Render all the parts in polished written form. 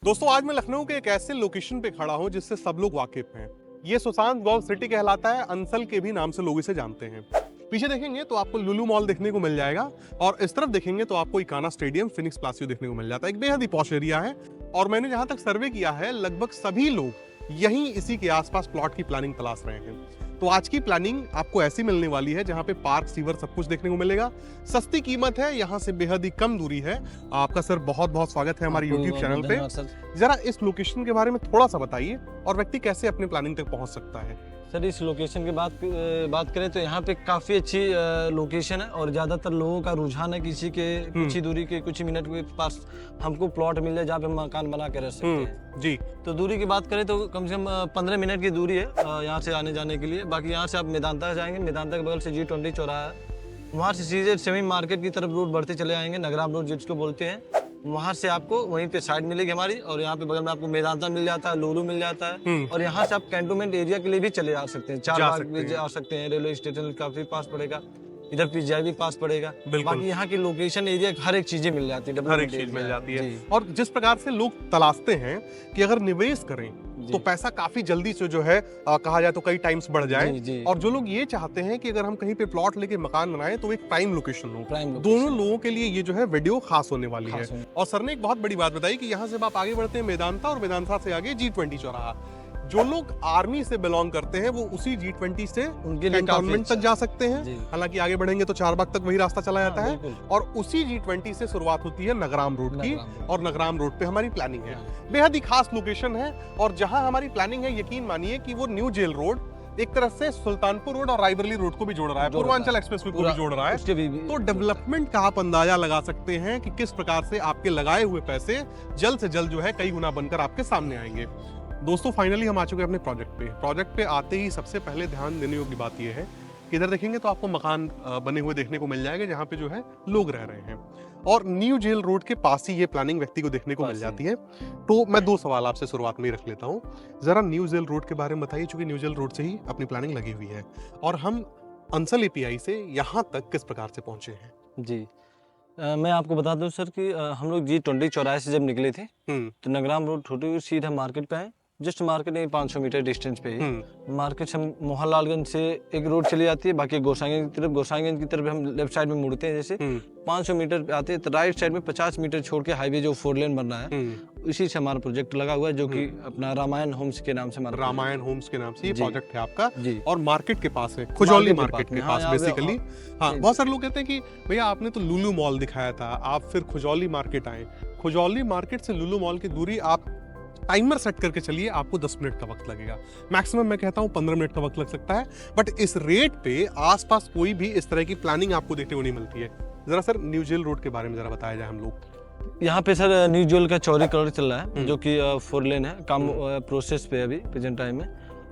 दोस्तों आज मैं लखनऊ के एक ऐसे लोकेशन पे खड़ा हूँ जिससे सब लोग वाकिफ हैं। ये सुशांत सिटी कहलाता है, अंसल के भी नाम से लोग इसे जानते हैं। पीछे देखेंगे तो आपको लुलु मॉल देखने को मिल जाएगा और इस तरफ देखेंगे तो आपको इकाना स्टेडियम, फिनिक्स प्लासियो देखने को मिल जाता है। एक बेहद ही पॉश एरिया है और मैंने जहां तक सर्वे किया है लगभग सभी लोग यहीं इसी के आसपास प्लॉट की प्लानिंग तलाश रहे हैं। तो आज की प्लानिंग आपको ऐसी मिलने वाली है जहां पे पार्क, सीवर सब कुछ देखने को मिलेगा। सस्ती कीमत है, यहां से बेहद ही कम दूरी है। आपका सर बहुत बहुत स्वागत है हमारे YouTube चैनल पे। जरा इस लोकेशन के बारे में थोड़ा सा बताइए और व्यक्ति कैसे अपनी प्लानिंग तक पहुंच सकता है। सर इस लोकेशन की बात करें तो यहाँ पे काफ़ी अच्छी लोकेशन है और ज़्यादातर लोगों का रुझान है किसी के कुछ ही दूरी के, कुछ ही मिनट के पास हमको प्लॉट मिल जाए जहाँ पे मकान बना के रह सकते हैं। जी, तो दूरी की बात करें तो कम से कम 15 मिनट की दूरी है यहाँ से आने जाने के लिए। बाकी यहाँ से आप मेदांता जाएंगे, मेदांता के बगल से G20 चौराहा है, वहाँ से सीधे सेमी मार्केट की तरफ रोड बढ़ते चले आएंगे, नगराम रोड जिसको बोलते हैं। वहाँ से आपको वहीं पे साइड मिलेगी हमारी और यहाँ पे बगल में आपको मेदांता मिल जाता है, लुलु मिल जाता है और यहाँ से आप कैंटोनमेंट एरिया के लिए भी चले आ सकते हैं। चारबाग भी जा सकते हैं, रेलवे स्टेशन काफी पास पड़ेगा, इधर पीजीआई भी पास पड़ेगा। बाकी यहाँ की लोकेशन एरिया हर एक चीजें मिल जाती है, हर एक चीज मिल जाती है। और जिस प्रकार से लोग तलाशते हैं कि अगर निवेश करें तो पैसा काफी जल्दी से जो है कहा जाए तो कई टाइम्स बढ़ जाए, और जो लोग ये चाहते हैं कि अगर हम कहीं पे प्लॉट लेके मकान बनाएं तो एक प्राइम लोकेशन हो, दोनों लोगों के लिए ये जो है वीडियो खास होने वाली है। और सर ने एक बहुत बड़ी बात बताई कि यहाँ से आप आगे बढ़ते हैं मेदांता और मेदांता से आगे G20 चौराहा। जो लोग आर्मी से बिलोंग करते हैं वो उसी G20 से उनके कैंटोनमेंट तक जा सकते हैं। हालांकि आगे बढ़ेंगे तो चारबाग तक वही रास्ता चला जाता है और उसी G20 से शुरुआत होती है नगराम रोड की और नगराम रोड पे हमारी प्लानिंग है। बेहद ही खास लोकेशन है और जहां हमारी प्लानिंग है यकीन मानिए कि वो न्यू जेल रोड एक तरह से सुल्तानपुर रोड और रायबरेली रोड को भी जोड़ रहा है, पूर्वांचल एक्सप्रेसवे को भी जोड़ रहा है। तो डेवलपमेंट का आप अंदाजा लगा सकते हैं कि किस प्रकार से आपके लगाए हुए पैसे जल्द से जल्द जो है कई गुना बनकर आपके सामने आएंगे। दोस्तों फाइनली हम आ चुके हैं अपने प्रोजेक्ट पे आते ही सबसे पहले ध्यान देने योग्य बात यह है कि इधर देखेंगे तो आपको मकान बने हुए देखने को मिल जाएंगे जहाँ पे जो है लोग रह रहे हैं और न्यू जेल रोड के पास ही ये प्लानिंग व्यक्ति को देखने को मिल जाती है। तो मैं दो सवाल आपसे शुरुआत में ही रख लेता हूँ। जरा न्यू जेल रोड के बारे में बताइए, चूंकि न्यू जेल रोड से ही अपनी प्लानिंग लगी हुई है और हम अंसल API से यहाँ तक किस प्रकार से पहुंचे हैं। जी मैं आपको बता दूं सर कि हम लोग G20 चौराहे से जब निकले थे तो नगराम रोड होते हुए सीधा मार्केट पे आए। जस्ट मार्केट नहीं 500 मीटर डिस्टेंस पे ही मार्केट से हम मोहनलालगंज से एक रोड चली जाती है, बाकी गोसाईगंज की तरफ हम लेफ्ट साइड में मुड़ते हैं। जैसे 500 मीटर पे आते हैं तो राइट साइड में 50 मीटर छोड़ के हाईवे जो 4 लेन बन रहा है इसी से हमारा प्रोजेक्ट लगा हुआ है, जो कि अपना रामायण होम्स के नाम से रामायण होम्स के नाम से ये प्रोजेक्ट है आपका और मार्केट के पास है, खुजौली मार्केट के पास बेसिकली। हाँ, बहुत सारे लोग कहते हैं कि भैया आपने तो लुलु मॉल दिखाया था, आप फिर खुजौली मार्केट आए। खुजौली मार्केट से लुलु मॉल की दूरी आप टाइमर सेट करके चलिए, आपको 10 मिनट का वक्त लगेगा, मैक्सिमम मैं कहता हूँ 15 मिनट का वक्त लग सकता है। बट इस रेट पे आसपास कोई भी इस तरह की प्लानिंग आपको देखने को नहीं मिलती है। जरा सर न्यू जेल रोड के बारे में जरा बताया जाए हम लोग। यहाँ पे सर न्यू जेल का चौड़ी कलर चल रहा है जो कि 4 लेन है, काम प्रोसेस पे अभी प्रेजेंट टाइम में।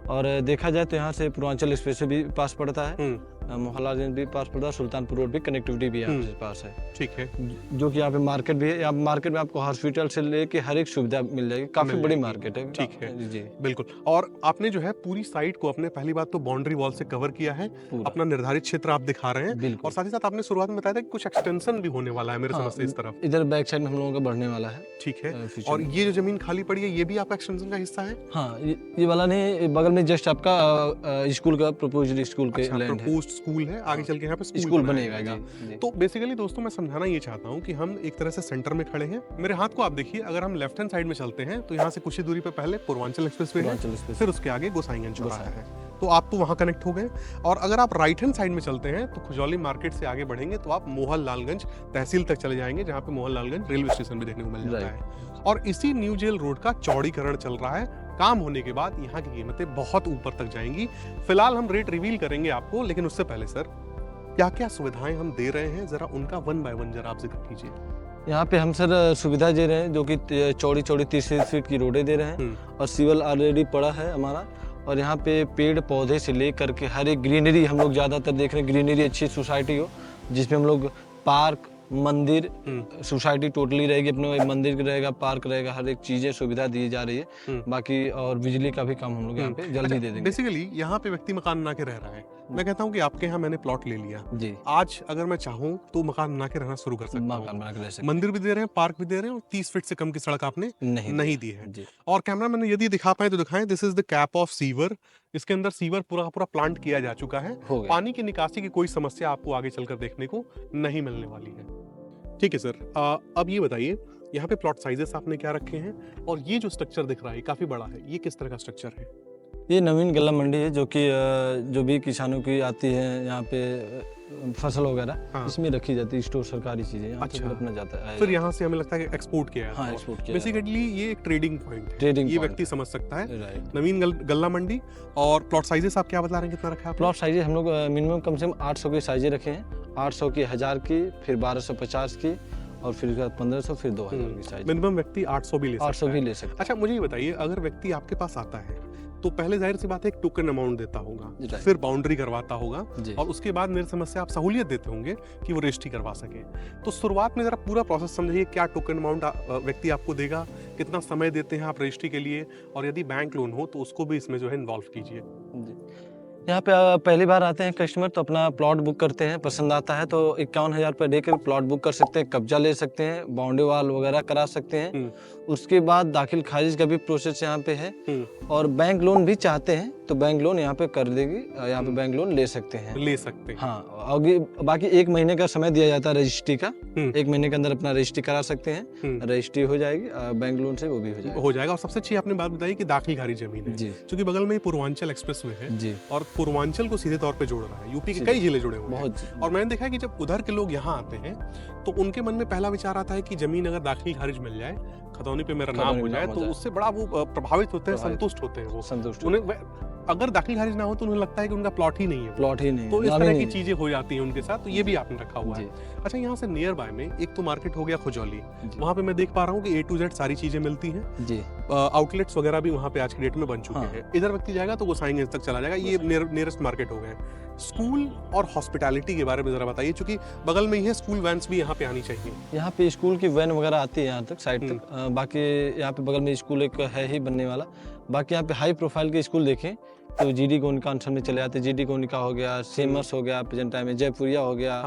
और देखा जाए तो यहाँ से पूर्वांचल एक्सप्रेसवे भी पास पड़ता है, मोहनलालगंज भी पास पड़ता है, सुल्तानपुर रोड भी कनेक्टिविटी भी यहाँ से पास है। ठीक है, जो कि यहाँ पे मार्केट भी है। यहाँ मार्केट में आपको हॉस्पिटल से लेके हर एक सुविधा मिल जाएगी, काफी बड़ी मार्केट है। ठीक है जी, बिल्कुल। और आपने जो है पूरी साइड को अपने पहली बात तो बाउंड्री वॉल से कवर किया है, अपना निर्धारित क्षेत्र आप दिखा रहे हैं और साथ ही साथ आपने शुरुआत में बताया था कि कुछ एक्सटेंशन भी होने वाला है मेरे समझ से इस तरफ, इधर बैक साइड में हम लोगों का बढ़ने वाला है। ठीक है, और ये जो जमीन खाली पड़ी है ये भी आपका एक्सटेंशन का हिस्सा है। हाँ, ये वाला नहीं, बगल में जस्ट आपका स्कूल का प्रपोज्ड स्कूल के लैंड है, स्कूल है, आगे चल के यहाँ पे स्कूल बनेगा जी। तो बेसिकली दोस्तों मैं समझाना ये चाहता हूँ कि हम एक तरह से सेंटर में खड़े हैं। मेरे हाथ को आप देखिए, अगर हम लेफ्ट हैंड साइड में चलते हैं तो यहाँ से कुछ ही दूरी पे पहले पूर्वांचल एक्सप्रेसवे है, फिर उसके आगे गोसाईगंज चौराहा है, तो आप तो वहाँ कनेक्ट हो गए। और अगर आप राइट हैंड साइड में चलते हैं तो खुजौली मार्केट से आगे बढ़ेंगे तो आप मोहनलालगंज तहसील तक चले जाएंगे, जहाँ पे मोहनलालगंज रेलवे स्टेशन भी देखने को मिल जाता है। और इसी न्यू जेल रोड का चौड़ीकरण चल रहा है, काम होने के बाद यहाँ की कीमतें बहुत ऊपर तक जाएंगी। फिलहाल हम रेट रिवील करेंगे आपको, लेकिन उससे पहले सर क्या क्या सुविधाएं हम दे रहे हैं, जरा उनका 1 बाय 1 जरा आप जिक्र कीजिए। यहाँ पे हम सर सुविधा दे रहे हैं जो कि चौड़ी 30 फीट की रोडें दे रहे हैं और सिविल ऑलरेडी पड़ा है हमारा। और यहाँ पे पेड़ पौधे से लेकर के हर एक ग्रीनरी हम लोग ज्यादातर देख रहे हैं, ग्रीनरी अच्छी सोसाइटी हो जिसमें हम लोग पार्क, मंदिर, सोसाइटी टोटली रहेगी, अपने मंदिर रहेगा, पार्क रहेगा, हर एक चीजें सुविधा दी जा रही है। बाकी और बिजली का भी काम हम लोग यहाँ पे जल्दी दे देंगे। बेसिकली यहाँ पे व्यक्ति मकान बना के रह रहा है, मैं कहता हूँ कि आपके यहाँ मैंने प्लॉट ले लिया जी, आज अगर मैं चाहूँ तो मकान बना के रहना शुरू कर सकता हूँ। मकान बना के रह सकते मंदिर भी दे रहे हैं, पार्क भी दे रहे हैं और 30 फीट से कम की सड़क आपने नहीं नहीं दी है। जी, और कैमरा मैन यदि दिखा पाए तो दिखाएं। This is the cap of sewer. इसके अंदर सीवर पूरा का पूरा प्लांट किया जा चुका है। हो गया। पानी की निकासी की कोई समस्या आपको आगे चलकर देखने को नहीं मिलने वाली है। ठीक है सर, अब ये बताइए यहाँ पे प्लॉट साइजेस आपने क्या रखे हैं और ये जो स्ट्रक्चर दिख रहा है काफी बड़ा है, ये किस तरह का स्ट्रक्चर है? ये नवीन गल्ला मंडी है जो कि जो भी किसानों की आती है यहाँ पे फसल वगैरह, हाँ। इसमें रखी जाती है, स्टोर सरकारी चीजें यहाँ अच्छा। पे अपना जाता है। फिर यहाँ से हमें लगता है कि एक्सपोर्ट किया है। हाँ, एक्सपोर्ट किया बेसिकली ये एक ट्रेडिंग पॉइंट है, ट्रेडिंग ये पॉइंट व्यक्ति समझ सकता है। राइट। नवीन गल्ला मंडी। और प्लॉट साइजेस आप क्या बता रहे हैं, कितना रखा है? प्लॉट साइज हम लोग मिनिमम कम से कम 800 की साइजें रखे हैं, 800 की, 1000 की, फिर 1250 की, और फिर उसके बाद 1500, फिर 2000 की साइज। मिनिमम व्यक्ति 800 भी ले सकता है। 800 भी ले सकते हैं। अच्छा मुझे ये बताइए, अगर व्यक्ति आपके पास आता है तो पहले जाहिर सी बात है एक टोकन अमाउंट देता होगा, Right. फिर बाउंड्री करवाता होगा जी। और उसके बाद मेरी समस्या आप सहूलियत देते होंगे कि वो रजिस्ट्री करवा सके। तो शुरुआत में जरा पूरा प्रोसेस समझिए, क्या टोकन अमाउंट व्यक्ति आपको देगा, कितना समय देते हैं आप रजिस्ट्री के लिए, और यदि बैंक लोन हो तो उसको भी इसमें जो है इन्वॉल्व कीजिए। जी। यहाँ पे पहली बार आते हैं कस्टमर तो अपना प्लॉट बुक करते हैं, पसंद आता है तो 51,000 पर डे के प्लॉट बुक कर सकते हैं, कब्जा ले सकते हैं, बाउंड्री वाल वगैरह करा सकते हैं। उसके बाद दाखिल खारिज का भी प्रोसेस यहाँ पे है, और बैंक लोन भी चाहते हैं तो बैंक लोन यहाँ पे कर देगी, यहाँ पे बैंक लोन ले सकते हैं। हाँ, आगे बाकी 1 महीने का समय दिया जाता है रजिस्ट्री का, 1 महीने के अंदर अपना रजिस्ट्री करा सकते हैं, रजिस्ट्री हो जाएगी, बैंक लोन से वो भी हो जाएगा। और सबसे अच्छी आपने बात बताई कि दाखिल खारिज जमीन है, क्योंकि बगल में पूर्वांचल एक्सप्रेसवे है जी, और पूर्वांचल को सीधे तौर पे जोड़ रहा है, यूपी के कई जिले जुड़े हुए हैं। और मैंने देखा है कि जब उधर के लोग यहाँ आते हैं तो उनके मन में पहला विचार आता है कि जमीन अगर दाखिल खारिज मिल जाए, खतौनी पे मेरा नाम हो जाए, तो उससे बड़ा वो प्रभावित होते हैं, संतुष्ट होते हैं। वो संतुष्ट उन्हें अगर दाखिल खारिज ना हो तो उन्हें लगता है कि उनका प्लॉट ही नहीं है, तो इस तरह की चीजें हो जाती हैं उनके साथ। तो ये भी आपने रखा हुआ है। अच्छा, यहाँ से नियर बाय में एक तो मार्केट हो गया खुजौली, वहाँ पे मैं देख पा रहा हूँ कि A to Z सारी चीजें मिलती हैं जी। आउटलेट्स वगैरह भी वहाँ पे आज की डेट में बन चुके हैं। इधर व्यक्ति जाएगा तो गोसाईगंज तक चला जाएगा, ये नियरेस्ट मार्केट हो गए। स्कूल और हॉस्पिटैलिटी के बारे में जरा बताइए, क्योंकि बगल में ही है, स्कूल वैन्स भी यहाँ पे आनी चाहिए। यहाँ पे स्कूल की वैन वगैरह आती है यहाँ तक, साइड तक। बाकी यहाँ पे बगल में स्कूल एक है ही बनने वाला। बाकी यहाँ पे हाई प्रोफाइल के स्कूल देखें तो GD गोनिका अंसल में चले जाते हैं, GD गोनिका हो गया, सेमस हो गया, प्रेजेंट टाइम में जयपुरिया हो गया,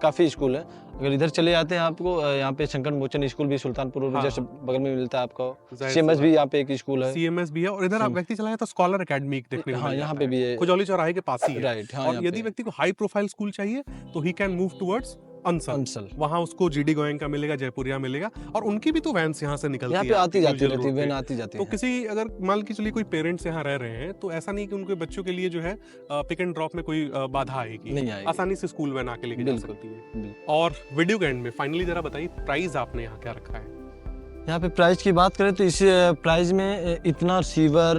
काफी स्कूल है। अगर इधर चले जाते हैं आपको, यहाँ पे शंकर मोचन स्कूल भी सुल्तानपुर रोड जैसे बगल में मिलता है आपको, CMS भी यहाँ पे एक स्कूल है, CMS भी है। और इधर आप व्यक्ति चला जाए तो स्कॉलर एकेडमी देखने को, हाँ यहाँ पे भी है, खुजौली चौराहे के पास ही है। राइट। और यदि व्यक्ति को हाई प्रोफाइल स्कूल चाहिए तो he can move towards Ansal, वहाँ उसको GD गोयंका मिलेगा, जयपुरिया मिलेगा, और उनकी भी तो वैन्स यहाँ से निकलती है, आती जाती रहती है, वैन आती जाती है। तो किसी अगर मान के चलिए कोई पेरेंट्स यहाँ रह रहे हैं तो ऐसा नहीं कि उनके बच्चों के लिए जो है पिक एंड ड्रॉप में कोई बाधा आएगी, नहीं आएगी, आसानी से स्कूल वैन आके लेके जा सकती है। और वीडियो के एंड में फाइनली जरा बताइए प्राइस आपने यहाँ क्या रखा है? यहाँ पे प्राइस की बात करें तो इस प्राइस में इतना सीवर,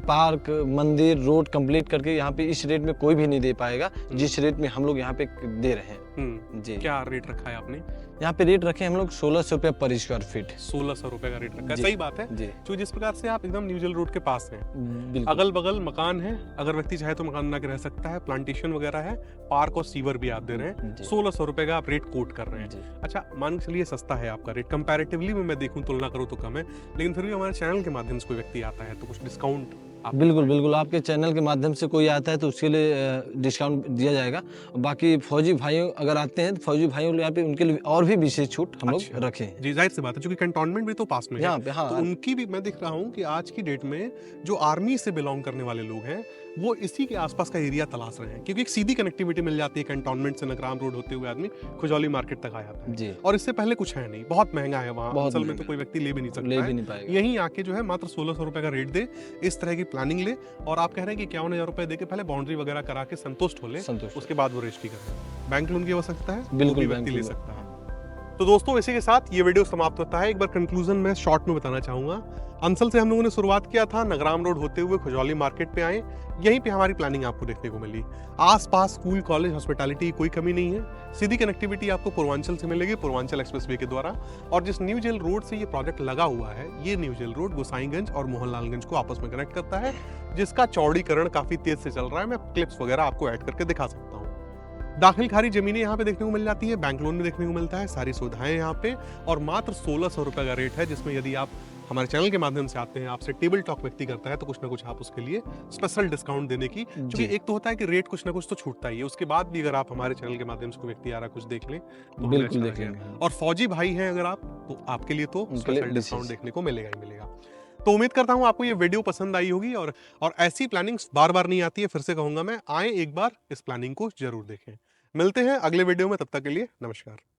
पार्क, मंदिर, रोड कंप्लीट करके यहाँ पे इस रेट में कोई भी नहीं दे पाएगा जिस रेट में हम लोग यहाँ पे दे रहे हैं। जी, क्या रेट रखा है आपने? यहाँ पे रेट रखे हम लोग 1600 रुपये पर स्क्वायर फीट। 1600 रुपए का रेट रखा है, सही बात है जो जिस प्रकार से आप एकदम न्यू जेल रोड के पास हैं, अगल बगल मकान है, अगर व्यक्ति चाहे तो मकान बना के रह सकता है, प्लांटेशन वगैरह है, पार्क और सीवर भी आप दे रहे हैं, 1600 रुपए का आप रेट कोट कर रहे हैं। अच्छा, मान के चलिए सस्ता है आपका रेट, कंपैरेटिवली मैं देखूं, तुलना करूं तो कम है, लेकिन फिर भी हमारे चैनल के माध्यम से कोई व्यक्ति आता है तो कुछ डिस्काउंट? बिल्कुल, आपके चैनल के माध्यम से कोई आता है तो उसके लिए डिस्काउंट दिया जाएगा। बाकी फौजी भाइयों अगर आते हैं तो फौजी भाइयों यहाँ पे उनके लिए और भी विशेष छूट हम लोग रखे हैं। जी, जाहिर सी बात है, क्योंकि कैंटोनमेंट भी तो पास में है पे, तो उनकी भी मैं देख रहा हूँ कि आज की डेट में जो आर्मी से बिलोंग करने वाले लोग हैं वो इसी के आसपास का एरिया तलाश रहे हैं, क्योंकि एक सीधी कनेक्टिविटी मिल जाती है कैंटोनमेंट से, नगराम रोड होते हुए आदमी खुजौली मार्केट तक आ जाता है जी। और इससे पहले कुछ है नहीं, बहुत महंगा है वहाँ, असल में तो कोई व्यक्ति ले भी नहीं सकता है। यहीं आके जो है मात्र 1600 रुपए का रेट दे, इस तरह की प्लानिंग ले, और आप कह रहे हैं कि 51,000 रुपए देके पहले बाउंड्री वगैरह करा के संतुष्ट हो ले, उसके बाद वो रजिस्ट्री करें। बैंक लोन की आवश्यकता है, बिल्कुल व्यक्ति ले सकता है। तो दोस्तों, इसी के साथ ये वीडियो समाप्त होता है। एक बार कंक्लूजन में शॉर्ट में बताना चाहूंगा, अंसल से हम लोगों ने शुरुआत किया था, नगराम रोड होते हुए खुजौली मार्केट पे आए, यहीं पे हमारी प्लानिंग आपको देखने को मिली। आसपास स्कूल, कॉलेज, हॉस्पिटैलिटी की कोई कमी नहीं है, सीधी कनेक्टिविटी आपको पूर्वांचल से मिलेगी, पूर्वांचल एक्सप्रेसवे के द्वारा। और जिस न्यू जेल रोड से ये प्रोजेक्ट लगा हुआ है, ये न्यू जेल रोड गोसाईगंज और मोहनलालगंज को आपस में कनेक्ट करता है, जिसका चौड़ीकरण काफी तेज से चल रहा है। मैं क्लिप्स वगैरह आपको ऐड करके दिखा सकता हूँ। दाखिल खारी जमीनें यहाँ पे देखने को मिल जाती है, बैंक लोन में देखने को मिलता है, सारी सुविधाएं यहाँ पे, और मात्र 1600 रुपए का रेट है, जिसमें यदि आप हमारे चैनल के माध्यम से आते हैं, आपसे टेबल टॉक व्यक्ति करता है, तो कुछ ना कुछ आप उसके लिए स्पेशल डिस्काउंट देने की, क्योंकि एक तो होता है कि रेट कुछ ना कुछ तो छूटता ही है, उसके बाद भी अगर आप हमारे चैनल के माध्यम से कोई व्यक्ति आ रहा कुछ देख लें तो बिल्कुल देख लेंगे। और फौजी भाई हैं अगर आप, तो आपके लिए तो स्पेशल डिस्काउंट देखने को मिलेगा ही मिलेगा। तो उम्मीद करता हूं आपको ये वीडियो पसंद आई होगी, और ऐसी प्लानिंग्स बार बार नहीं आती है, फिर से कहूंगा मैं, आए एक बार इस प्लानिंग को जरूर देखें। मिलते हैं अगले वीडियो में, तब तक के लिए नमस्कार।